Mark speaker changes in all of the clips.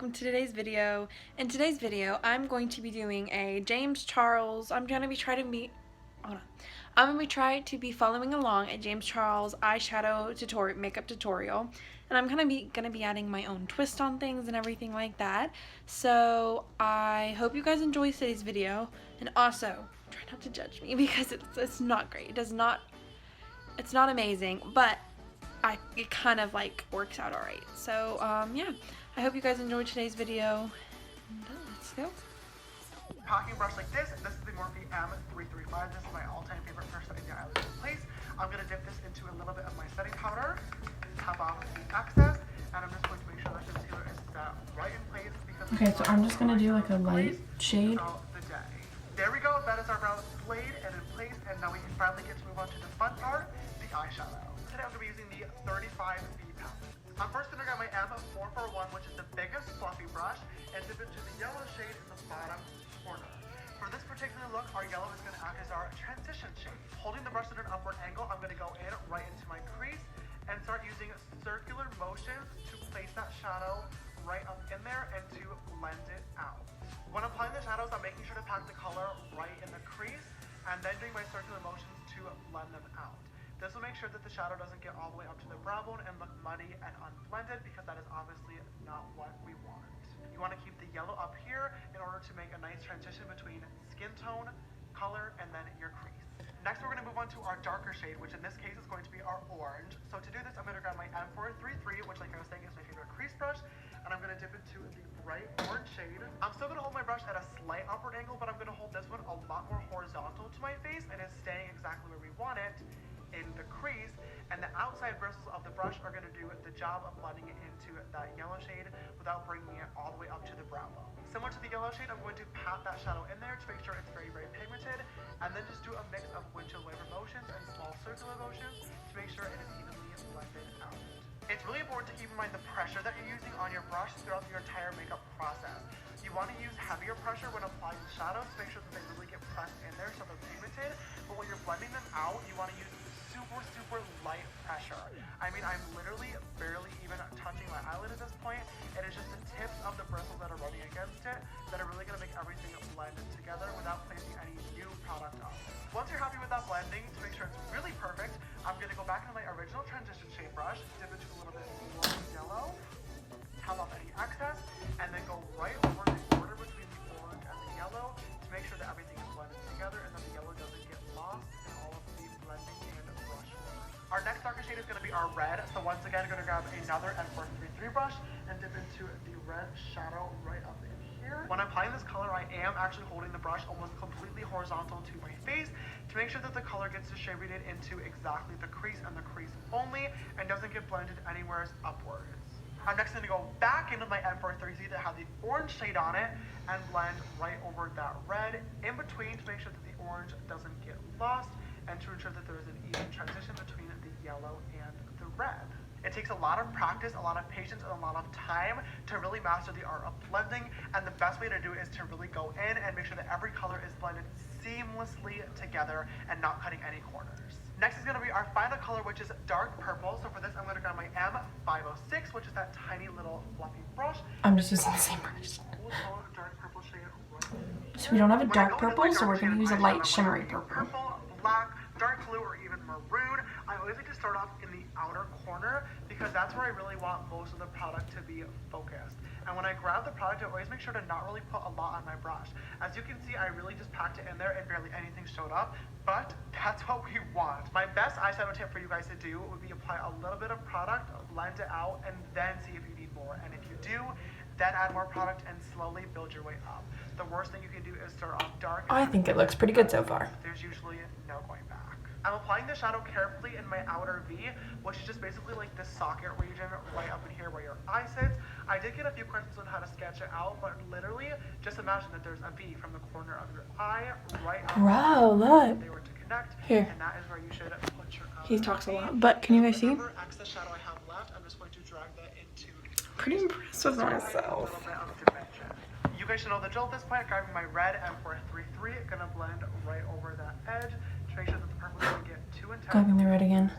Speaker 1: welcome to today's video. In today's video, I'm going to be doing a James Charles. I'm going to be trying to be following along a James Charles eyeshadow tutorial, makeup tutorial, and I'm gonna be adding my own twist on things and everything like that. So I hope you guys enjoy today's video, and also try not to judge me because it's not great. It's not amazing, but it kind of like works out alright. So yeah, I hope you guys enjoyed today's video. And, let's go.
Speaker 2: Packing brush like this is the Morphe M335. This is my all-time favorite for setting the eyelids in place. I'm going to dip this into a little bit of my setting powder, tap off the excess, and I'm just going to make sure that the concealer is set right in place.
Speaker 3: Okay, so I'm just going to do like a light shade.
Speaker 2: There we go, that is our brow laid and in place, and now we can finally get to move on to the fun part, the eyeshadow. Today I'm going to be using the 35B palette. I'm first going to grab my M441, which is the biggest fluffy brush, and dip into the yellow shade in the bottom corner. For this particular look, our yellow is going to act as our transition shade. Holding the brush at an upward angle, I'm going to go in right into my crease and start using circular motions to place that shadow right up in there and to blend it out. When applying the shadows, I'm making sure to pack the color right in the crease and then doing my circular motions to blend them out. This will make sure that the shadow doesn't get all the way up to the brow bone and look muddy and unblended, because that is obviously not what we want. You want to keep the yellow up here in order to make a nice transition between skin tone, color, and then your crease. Next, we're going to move on to our darker shade, which in this case is going to be our orange. So to do this, I'm going to grab my M433, which like I was saying is my favorite crease brush, and I'm going to dip into the bright orange shade. I'm still going to hold my brush at a slight upward angle, but I'm going to hold this one a lot more horizontal to my face, and it's staying exactly where we want it in the crease, and the outside bristles of the brush are going to do the job of blending it into that yellow shade without bringing it all the way up to the brow bone. Similar to the yellow shade, I'm going to pat that shadow in there to make sure it's very, very pigmented, and then just do a mix of windshield wiper motions and small circular motions to make sure it is evenly blended out. It's really important to keep in mind the pressure that you're using on your brush throughout your entire makeup process. You want to use heavier pressure when applying the shadows to make sure that they really get pressed in there so they're pigmented, but when you're blending them out, you want to use super light pressure. I mean, I'm literally barely even touching my eyelid at this point. It is just the tips of the bristles that are running against it that are really going to make everything blend together without placing any new product on. Once you're happy with that blending, to make sure it's really perfect, I'm going to go back into my original transition shade brush, dip into a little bit more yellow, tap off any excess, and then go right over the border between the orange and the yellow to make sure that everything is blended together and that the yellow doesn't get lost in all of the blending and brush work. Our next darker shade is going to be our red, so once again I'm going to grab another M433 brush and dip into the red shadow right up in here. When I'm applying this color, I am actually holding the brush almost completely horizontal to my face to make sure that the color gets distributed into exactly the crease and the crease only and doesn't get blended anywhere upwards. I'm next going to go back into my M433 that have the orange shade on it and blend right over that red in between to make sure that the orange doesn't get lost and to ensure that there is an even transition between the yellow and the red. It takes a lot of practice, a lot of patience, and a lot of time to really master the art of blending, and the best way to do it is to really go in and make sure that every color is blended seamlessly together and not cutting any corners. Next is going to be our final color, which is dark purple. So for this, I'm going to grab my M506, which is that tiny little fluffy brush.
Speaker 3: I'm just using the same brush.
Speaker 2: Dark purple shade right.
Speaker 3: So we don't have a dark purple, so we're going to use a light shimmery purple.
Speaker 2: Purple, black, dark blue, or even maroon. I always like to start off in the outer corner because that's where I really want most of the product to be focused. And when I grab the product, I always make sure to not really put a lot on my brush. As you can see, I really just packed it in there and barely anything showed up, but that's what we want. My best eyeshadow tip for you guys to do would be apply a little bit of product, blend it out, and then see if you need more. And if you do, then add more product and slowly build your way up. The worst thing you can do is start off dark.
Speaker 3: I think it looks pretty good so far.
Speaker 2: There's usually no going back. I'm applying the shadow carefully in my outer V, which is just basically like this socket region right up in here where your eye sits. I did get a few questions on how to sketch it out, but literally just imagine that there's a V from the corner of your eye right up.
Speaker 3: Bro, look.
Speaker 2: They were to connect,
Speaker 3: Here.
Speaker 2: and that is where you should put your
Speaker 3: He talks a lot, but can you guys see?
Speaker 2: Excess shadow I have left, I'm just going to drag that into.
Speaker 3: Pretty impressed with myself.
Speaker 2: You guys should know the drill at this point. Grabbing my red M433, gonna blend right over that edge to make sure that the purple doesn't get too intense.
Speaker 3: Grabbing the red again.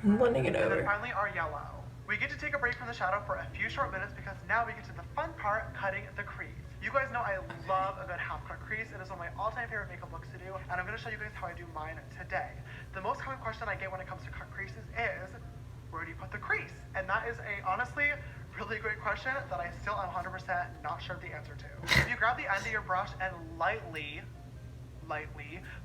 Speaker 3: I'm blending it
Speaker 2: And
Speaker 3: over.
Speaker 2: then finally our yellow. We get to take a break from the shadow for a few short minutes because now we get to the fun part, cutting the crease. You guys know I love a good half cut crease. It is one of my all-time favorite makeup looks to do, and I'm going to show you guys how I do mine today. The most common question I get when it comes to cut creases is, where do you put the crease? And that is a, honestly, really great question that I still am 100% not sure the answer to. If you grab the end of your brush and lightly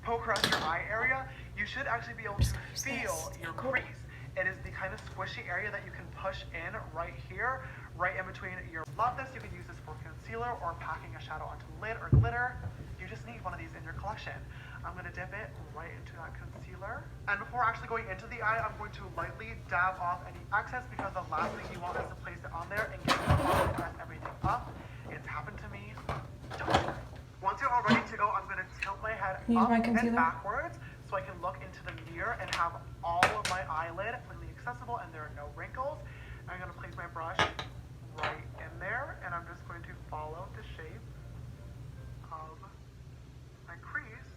Speaker 2: poke around your eye area, you should actually be able to feel your crease. It is the kind of squishy area that you can push in right here, right in between your. Love this. You can use this for concealer or packing a shadow onto lid or glitter. You just need one of these in your collection. I'm going to dip it right into that concealer. And before actually going into the eye, I'm going to lightly dab off any excess because the last thing you want is to place it on there and get the bottom and mess everything up. It's happened to me. Don't do it. Once you're all ready to go, I'm going to tilt my head up and backwards so I can look into the mirror and have all of my eyelid completely accessible and there are no wrinkles. I'm going to place my brush right in there and I'm just going to follow the shape of my crease.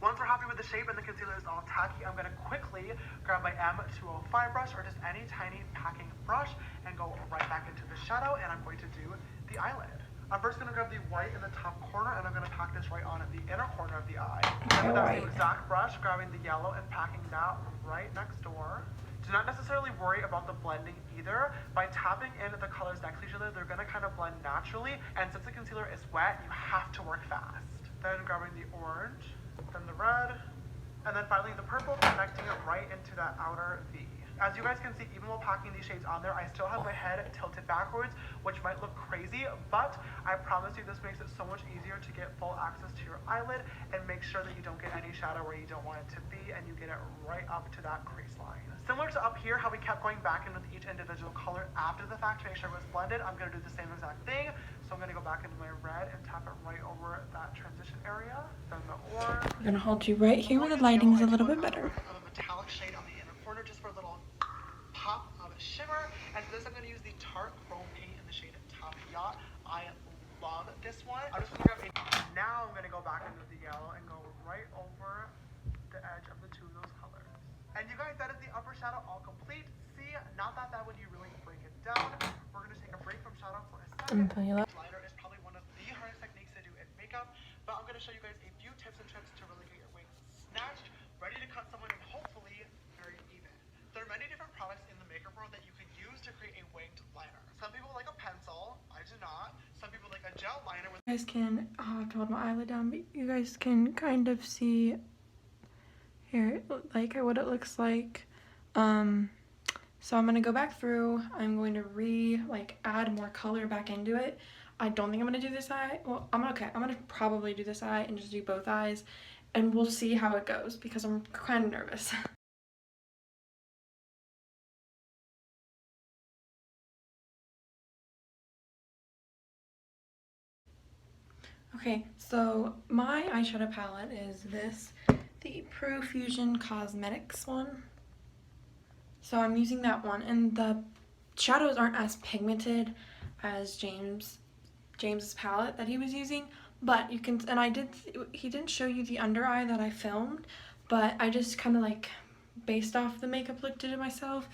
Speaker 2: Once we're happy with the shape and the concealer is all tacky, I'm going to quickly grab my M205 brush or just any tiny packing brush and go right back into the shadow, and I'm going to do the eyelid. I'm first going to grab the white in the top corner and I'm going to pack this right on the inner corner of the eye. And with that same exact brush, grabbing the yellow and packing that right next door. Do not necessarily worry about the blending either. By tapping in the colors next to each other, they're going to kind of blend naturally, and since the concealer is wet, you have to work fast. Then grabbing the orange, then the red, and then finally the purple, connecting it right into that outer V. As you guys can see, even while packing these shades on there, I still have my head tilted backwards, which might look crazy, but I promise you this makes it so much easier to get full access to your eyelid and make sure that you don't get any shadow where you don't want it to be, and you get it right up to that crease line. Similar to up here, how we kept going back in with each individual color after the fact to make sure it was blended, I'm going to do the same exact thing. So I'm going to go back into my red and tap it right over that transition area. Then the orange.
Speaker 3: I'm going to hold you right here where the lighting is a little bit better.
Speaker 2: A metallic shade on the inner corner just for a little pop of a shimmer. And for this, I'm going to use the Tarte Chrome Paint in the shade Top Yacht. I love this one. I'm just going to grab a. Now I'm going to go back into the yellow and go right over the edge of the two of those colors. And you guys, that is the upper shadow all complete. See, not that bad when you really break it down. We're going to take a break from shadow for a second. Liner is probably one of the hardest techniques to do in makeup, but I'm going to show you guys a few tips and tricks to really get your wings snatched, ready to cut someone, and hopefully very even. There are many different products in the makeup world that you can use to create a winged liner. Some people like a pencil, I do not. Some people like a gel liner with.
Speaker 3: You guys can, I'll have to hold my eyelid down, but you guys can kind of see here, like what it looks like. So I'm gonna go back through. I'm going to add more color back into it. I don't think I'm gonna do this eye. Well, I'm gonna probably do this eye and just do both eyes, and we'll see how it goes because I'm kind of nervous. Okay, so my eyeshadow palette is the Profusion Cosmetics one. So I'm using that one, and the shadows aren't as pigmented as James's palette that he was using, but you can, and he didn't show you the under eye that I filmed, but I just kind of like based off the makeup look did it myself.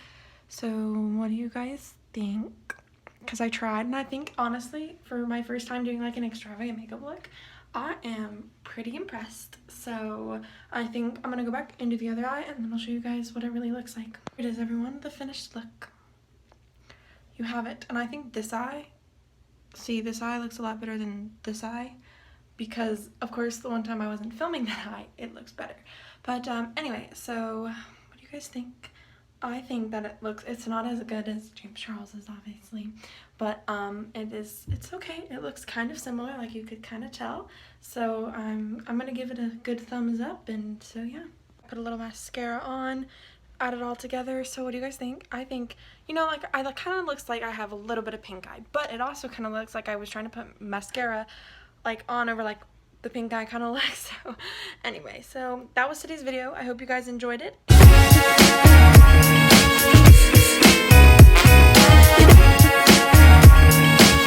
Speaker 3: So what do you guys think? Because I tried, and I think honestly for my first time doing like an extravagant makeup look, I am pretty impressed. So I think I'm gonna go back into the other eye and then I'll show you guys what it really looks like. Here it is, everyone, the finished look. You have it. And I think this eye, see, this eye looks a lot better than this eye because of course the one time I wasn't filming that eye, it looks better. But anyway, so what do you guys think? I think that it's not as good as James Charles's, obviously, but it's okay. It looks kind of similar, like you could kind of tell. So I'm gonna give it a good thumbs up, and so yeah. Put a little mascara on, add it all together. So what do you guys think? I think, you know, like it kind of looks like I have a little bit of pink eye, but it also kind of looks like I was trying to put mascara like on over like the pink eye kind of look. So anyway, so that was today's video. I hope you guys enjoyed it.